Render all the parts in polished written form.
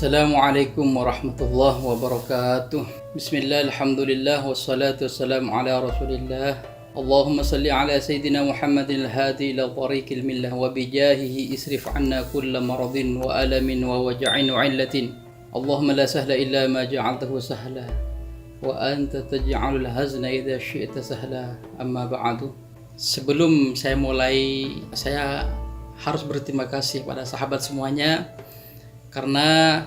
Assalamualaikum warahmatullahi wabarakatuh. Bismillah, alhamdulillah, wassalatu wassalamu ala rasulillah. Allahumma salli ala Sayyidina Muhammadin al-hadi ila tariqil millah wa bijahihi isrif anna kulla maradin wa alamin wa waja'in wa illatin. Allahumma la sahla illa ma ja'altahu sahla wa anta taj'alul hazna idza syi'ta sahla. Amma ba'du. Sebelum saya mulai, saya harus berterima kasih pada sahabat semuanya karena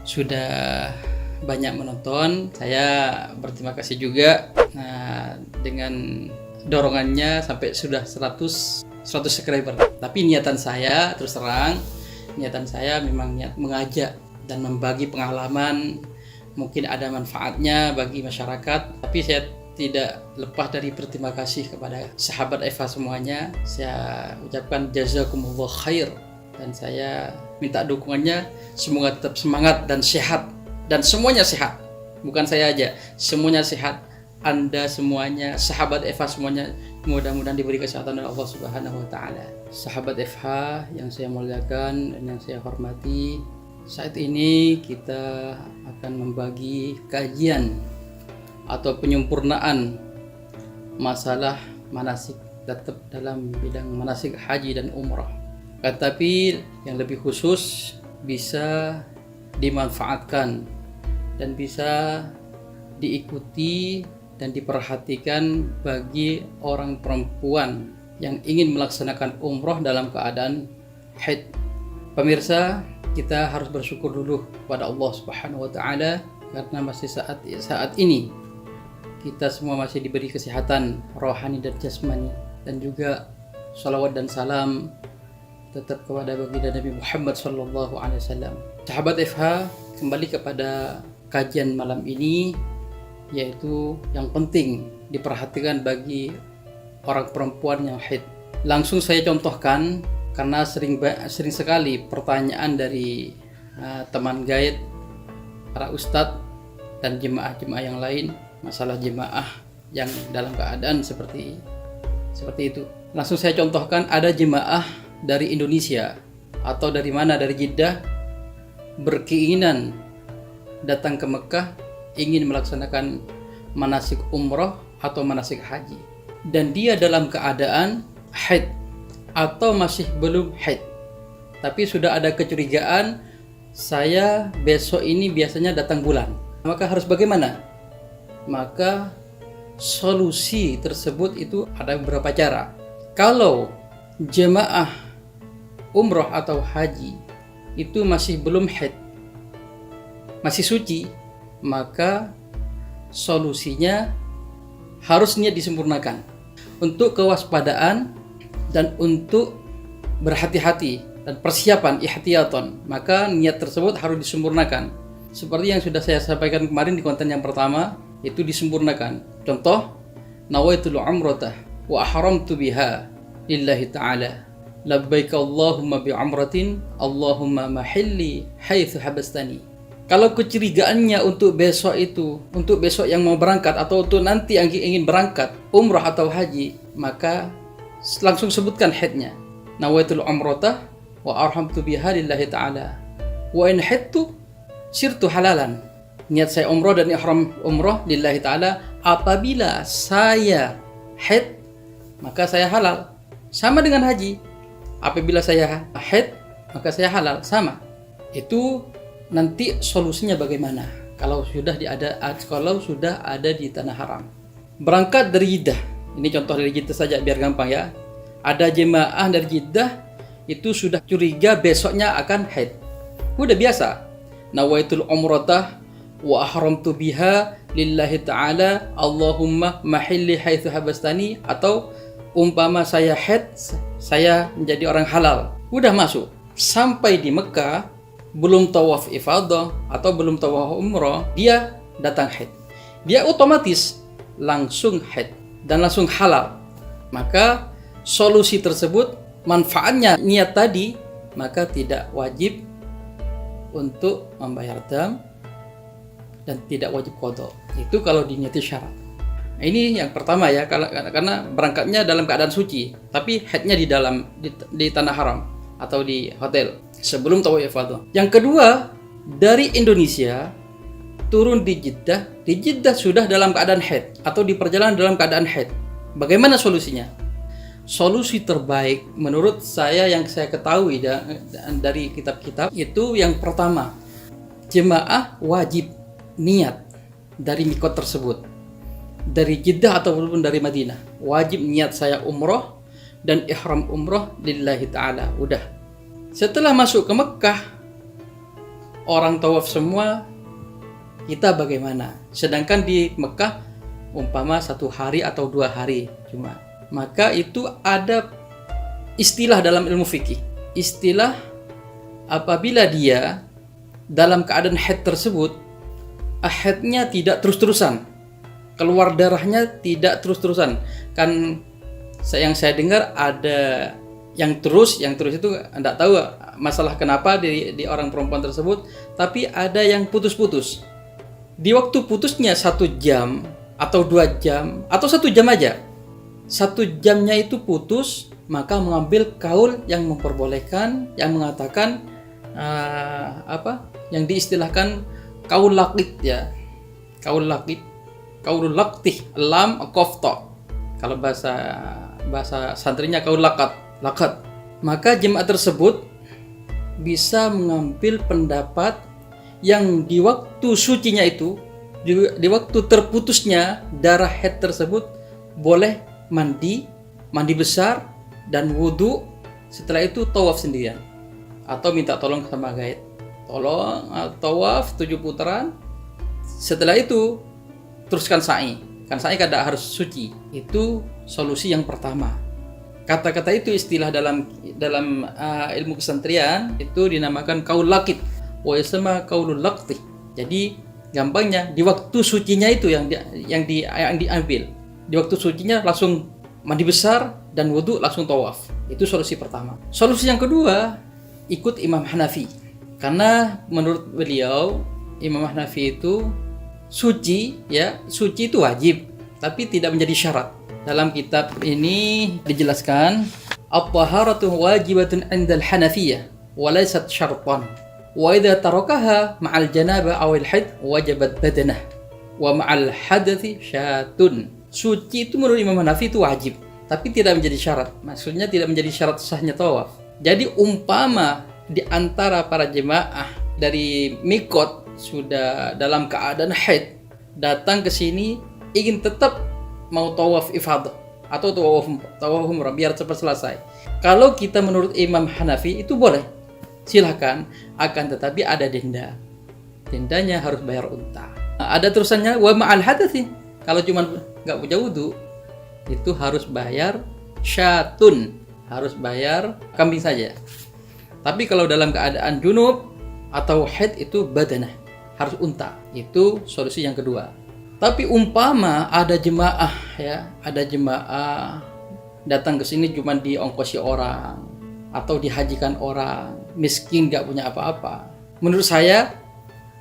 sudah banyak menonton. Saya berterima kasih juga dengan dorongannya sampai sudah 100 subscriber. Tapi niatan saya, terus terang, niatan saya memang niat mengajak dan membagi pengalaman, mungkin ada manfaatnya bagi masyarakat. Tapi saya tidak lepas dari berterima kasih kepada sahabat Eva semuanya. Saya ucapkan jazakumullah khair, dan saya minta dukungannya semoga tetap semangat dan sehat, dan semuanya sehat, bukan saya aja, semuanya sehat. Anda semuanya, sahabat Eva semuanya, mudah-mudahan diberi kesehatan oleh Allah Subhanahu wa taala. Sahabat Eva yang saya muliakan dan yang saya hormati, saat ini kita akan membagi kajian atau penyempurnaan masalah manasik, tetap dalam bidang manasik haji dan umrah. Tetapi yang lebih khusus bisa dimanfaatkan dan bisa diikuti dan diperhatikan bagi orang perempuan yang ingin melaksanakan umrah dalam keadaan haid. Pemirsa, kita harus bersyukur dulu kepada Allah Subhanahu wa taala karena masih saat ini kita semua masih diberi kesehatan rohani dan jasmani, dan juga salawat dan salam tetap kepada baginda Nabi Muhammad sallallahu alaihi wasallam. Sahabat FH, kembali kepada kajian malam ini, yaitu yang penting diperhatikan bagi orang perempuan yang haid. Langsung saya contohkan karena sering sekali pertanyaan dari teman guide, para ustadz dan jemaah-jemaah yang lain, masalah jemaah yang dalam keadaan seperti itu. Langsung saya contohkan, ada jemaah dari Indonesia atau dari mana, dari Jeddah, berkeinginan datang ke Mekah, ingin melaksanakan manasik umrah atau manasik haji, dan dia dalam keadaan haid atau masih belum haid, tapi sudah ada kecurigaan, saya besok ini biasanya datang bulan, maka harus bagaimana? Maka solusi tersebut itu ada beberapa cara. Kalau jemaah umrah atau haji itu masih belum haid, masih suci, maka solusinya harus niat disempurnakan untuk kewaspadaan dan untuk berhati-hati dan persiapan ihtiyatan. Maka niat tersebut harus disempurnakan seperti yang sudah saya sampaikan kemarin di konten yang pertama, itu disempurnakan. Contoh, nawaitul umratah wa ahramtu biha lillahi ta'ala, labbaik Allahumma bi umratin Allahumma mahilli haitsu habastani. Kalau kecurigaannya untuk besok itu, untuk besok yang mau berangkat atau untuk nanti yang ingin berangkat umrah atau haji, maka langsung sebutkan haidnya. Nawaitul umratah wa arhamtu biha lillahi ta'ala wa in haidtu sirtu halalan. Niat saya umrah dan ihram umrah lillahi ta'ala, apabila saya haid maka saya halal. Sama dengan haji, apabila saya haid maka saya halal, sama. Itu nanti solusinya bagaimana kalau sudah ada di tanah haram. Berangkat dari Jeddah, ini contoh dari Jeddah saja biar gampang ya. Ada jemaah dari Jeddah itu sudah curiga besoknya akan haid, udah biasa, nawaitul umratah wa ahramtu biha lillahi ta'ala Allahumma mahilli haitsu habastani, atau umpama saya haid, saya menjadi orang halal, udah masuk. Sampai di Mekah belum tawaf ifadah atau belum tawaf umrah, dia datang haid, dia otomatis langsung haid dan langsung halal. Maka solusi tersebut, manfaatnya niat tadi, maka tidak wajib untuk membayar dam dan tidak wajib qada. Itu kalau diniati syarat. Ini yang pertama ya, karena berangkatnya dalam keadaan suci, tapi haidnya di tanah haram atau di hotel sebelum tawaf ifadah. Yang kedua, dari Indonesia turun di Jeddah sudah dalam keadaan haid atau di perjalanan dalam keadaan haid. Bagaimana solusinya? Solusi terbaik menurut saya yang saya ketahui dari kitab-kitab itu yang pertama, jemaah wajib niat dari mikot tersebut, dari Jeddah ataupun dari Madinah, wajib niat saya umroh dan ihram umroh lillahi ta'ala. Udah. Setelah masuk ke Mekah, orang tawaf semua, kita bagaimana? Sedangkan di Mekah umpama 1 hari atau 2 hari cuma. Maka itu ada istilah dalam ilmu fikih. Istilah apabila dia dalam keadaan haid tersebut, haidnya tidak terus-terusan, keluar darahnya tidak terus-terusan. Kan yang saya dengar ada yang terus itu enggak tahu masalah kenapa di orang perempuan tersebut, tapi ada yang putus-putus. Di waktu putusnya 1 jam atau 2 jam atau 1 jam aja, 1 jamnya itu putus, maka mengambil kaul yang memperbolehkan, yang mengatakan yang diistilahkan kaul laqit ya, kaulul laqtih lam qafta, kalau bahasa santrinya kaul laqat. Maka jemaah tersebut bisa mengambil pendapat yang di waktu sucinya itu, di waktu terputusnya darah haid tersebut, boleh mandi besar dan wudhu. Setelah itu tawaf sendirian atau minta tolong sama gaid, tolong tawaf 7 putaran. Setelah itu teruskan sa'i, kan sa'i kada harus suci. Itu solusi yang pertama. Kata-kata itu istilah dalam ilmu kesantrian itu dinamakan kaul laqit wa yasma kaulul laqti. Jadi gampangnya di waktu sucinya itu yang diambil. Di waktu sucinya langsung mandi besar dan wudhu, langsung tawaf. Itu solusi pertama. Solusi yang kedua, ikut Imam Hanafi. Karena menurut beliau Imam Hanafi itu suci itu wajib, tapi tidak menjadi syarat. Dalam kitab ini dijelaskan, at-taharatu wajibatun 'indal Hanafiyah wa laysat syartan. Wa idza tarakaha ma'al janabah aw al-haid wajabat badanah wa ma'al hadathi syatun. Suci itu menurut Imam Hanafi itu wajib, tapi tidak menjadi syarat. Maksudnya tidak menjadi syarat sahnya tawaf. Jadi umpama di antara para jemaah dari mikot sudah dalam keadaan haid, datang ke sini ingin tetap mau tawaf ifadah atau tawaf umrah biar cepat selesai. Kalau kita menurut Imam Hanafi itu boleh, silahkan, akan tetapi ada denda. Dendanya harus bayar unta. Ada terusannya wa ma'al hadathi. Kalau cuma nggak punya wudhu, itu harus bayar syatun, harus bayar kambing saja. Tapi kalau dalam keadaan junub atau haid itu badanah, harus unta. Itu solusi yang kedua. Tapi umpama ada jemaah datang ke sini cuma diongkosi orang atau dihajikan orang, miskin nggak punya apa-apa. Menurut saya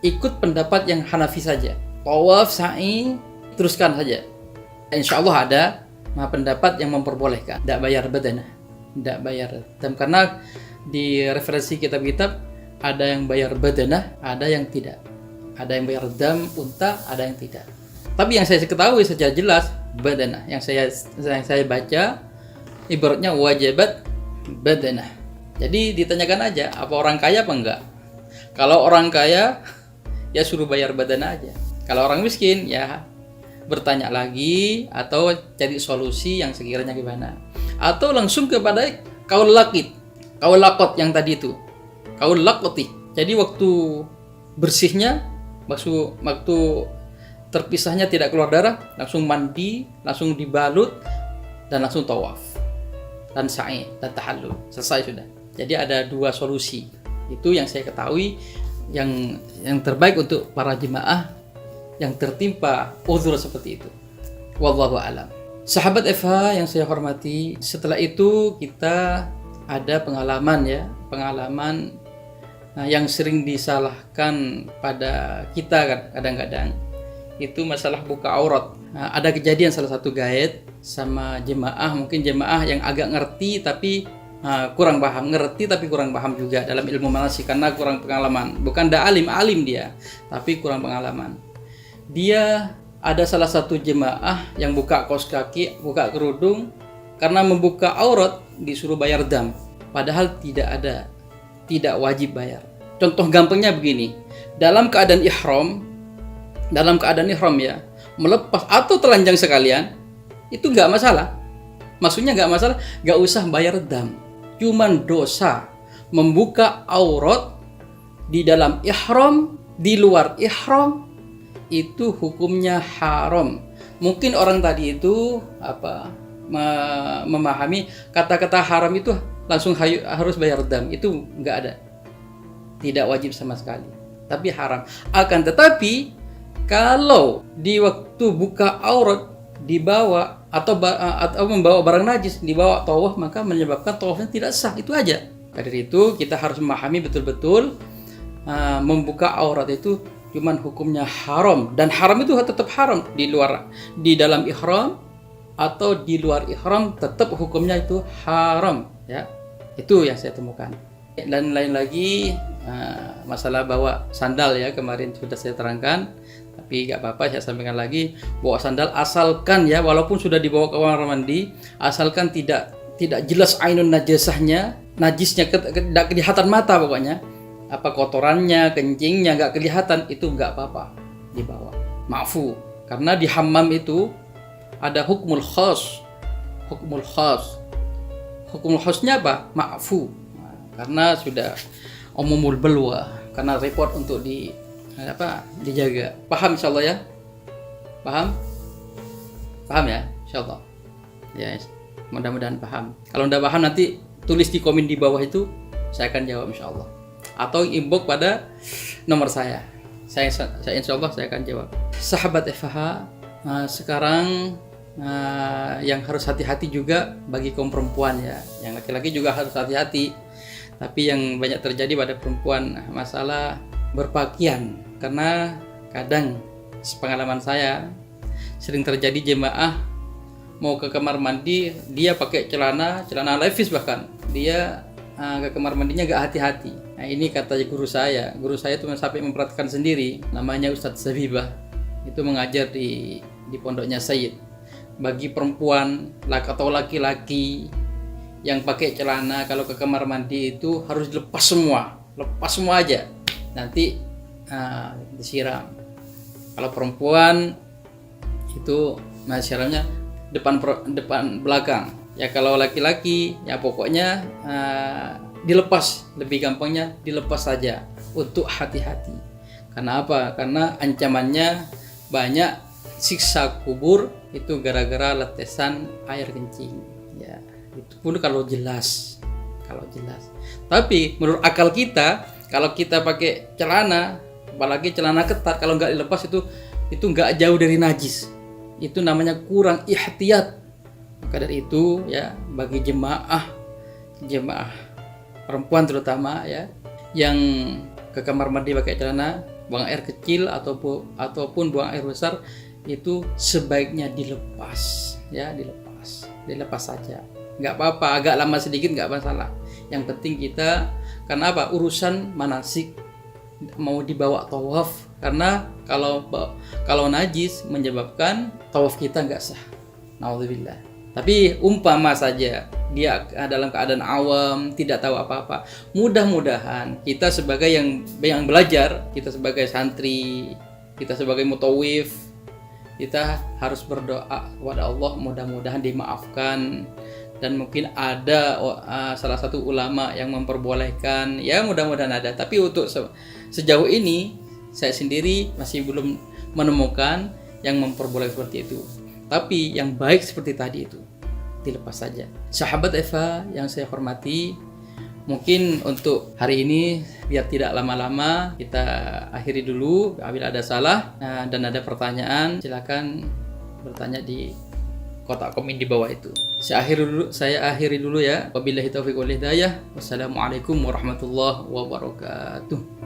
ikut pendapat yang Hanafi saja. Tawaf, sa'i, teruskan saja. Insya Allah ada pendapat yang memperbolehkan, tidak bayar badanah, tidak bayar dam. Karena di referensi kitab-kitab ada yang bayar badanah, ada yang tidak. Ada yang bayar dam, unta, ada yang tidak. Tapi yang saya ketahui secara jelas badanah. Yang saya baca ibaratnya wajibat badanah. Jadi ditanyakan aja, apa orang kaya apa enggak? Kalau orang kaya ya suruh bayar badanah aja. Kalau orang miskin ya bertanya lagi atau cari solusi yang sekiranya gimana. Atau langsung kepada kaul laqat yang tadi itu. Kaul laqati. Jadi waktu bersihnya, waktu terpisahnya tidak keluar darah, langsung mandi, langsung dibalut dan langsung tawaf dan sa'i dan tahallul. Selesai sudah. Jadi ada 2 solusi. Itu yang saya ketahui yang terbaik untuk para jemaah yang tertimpa uzur seperti itu. Wallahu a'lam. Sahabat Eva yang saya hormati, setelah itu kita ada pengalaman yang sering disalahkan pada kita kan kadang-kadang. Itu masalah buka aurat. Ada kejadian salah satu gaid sama jemaah, mungkin jemaah yang agak ngerti tapi kurang paham, ngerti tapi kurang paham juga dalam ilmu manasik karena kurang pengalaman. Bukan alim dia, tapi kurang pengalaman. Dia ada salah satu jemaah yang buka kaos kaki, buka kerudung, karena membuka aurat disuruh bayar dam. Padahal tidak wajib bayar. Contoh gampangnya begini, dalam keadaan ihram ya, melepas atau telanjang sekalian, itu nggak masalah. Maksudnya nggak masalah, nggak usah bayar dam. Cuman dosa membuka aurat di dalam ihram, di luar ihram, itu hukumnya haram. Mungkin orang tadi itu memahami kata-kata haram itu langsung harus bayar dam. Itu nggak ada, tidak wajib sama sekali, tapi haram. Akan tetapi kalau di waktu buka aurat dibawa atau membawa barang najis, dibawa tawaf, maka menyebabkan tawafnya tidak sah. Itu aja. Dari itu kita harus memahami betul-betul membuka aurat itu cuman hukumnya haram, dan haram itu tetap haram di dalam ihram atau di luar ihram, tetap hukumnya itu haram ya. Itu yang saya temukan. Dan lain lagi masalah bawa sandal ya, kemarin sudah saya terangkan, tapi nggak apa-apa saya sampaikan lagi. Bawa sandal asalkan ya, walaupun sudah dibawa ke kamar mandi, asalkan tidak jelas ainun najisnya tidak kelihatan mata, pokoknya apa kotorannya, kencingnya nggak kelihatan, itu nggak apa-apa dibawa, ma'fu. Karena di hammam itu ada hukmul khas. Hukmul khasnya apa? Ma'fu. Karena sudah umumul balwa, karena repot untuk dijaga. Paham insyaallah ya? Paham ya insyaallah. Ya, mudah-mudahan paham. Kalau enggak paham nanti tulis di komen di bawah itu, saya akan jawab insyaallah. Atau inbox pada nomor saya. Saya insyaallah saya akan jawab. Sahabat FH, sekarang yang harus hati-hati juga bagi kaum perempuan ya. Yang laki-laki juga harus hati-hati. Tapi yang banyak terjadi pada perempuan masalah berpakaian. Karena kadang sepengalaman saya sering terjadi jemaah mau ke kamar mandi, dia pakai celana levis, bahkan dia ke kamar mandinya gak hati-hati. Nah ini kata guru saya itu sampai memperhatikan sendiri, namanya Ustadz Zabibah, itu mengajar di pondoknya Sayyid. Bagi perempuan atau laki-laki yang pakai celana, kalau ke kamar mandi itu harus lepas semua aja, nanti disiram. Kalau perempuan itu siramnya depan belakang ya. Kalau laki-laki ya pokoknya dilepas, lebih gampangnya dilepas saja untuk hati-hati. Karena apa? Karena ancamannya banyak, siksa kubur itu gara-gara letesan air kencing ya. Itu pun kalau jelas. Tapi menurut akal kita, kalau kita pakai celana, apalagi celana ketat, kalau nggak dilepas itu nggak jauh dari najis. Itu namanya kurang ihtiyat. Maka dari itu ya, bagi jemaah perempuan terutama ya, yang ke kamar mandi pakai celana, buang air kecil ataupun buang air besar, itu sebaiknya dilepas ya, dilepas saja. Nggak apa-apa, agak lama sedikit nggak masalah. Yang penting kita, karena apa? Urusan manasik mau dibawa tawaf, karena kalau najis menyebabkan tawaf kita nggak sah. Naudzubillah. Tapi umpama saja dia dalam keadaan awam, tidak tahu apa-apa, mudah-mudahan kita sebagai yang belajar, kita sebagai santri, kita sebagai mutawif, kita harus berdoa kepada Allah, mudah-mudahan dimaafkan. Dan mungkin ada salah satu ulama yang memperbolehkan, ya mudah-mudahan ada. Tapi untuk sejauh ini saya sendiri masih belum menemukan yang memperbolehkan seperti itu. Tapi yang baik seperti tadi itu dilepas saja. Sahabat Eva yang saya hormati, mungkin untuk hari ini biar tidak lama-lama kita akhiri dulu. Apabila ada salah dan ada pertanyaan, silakan bertanya di kotak komen di bawah itu. Saya akhiri dulu ya. Wabillahi taufiq wal hidayah. Wassalamualaikum warahmatullahi wabarakatuh.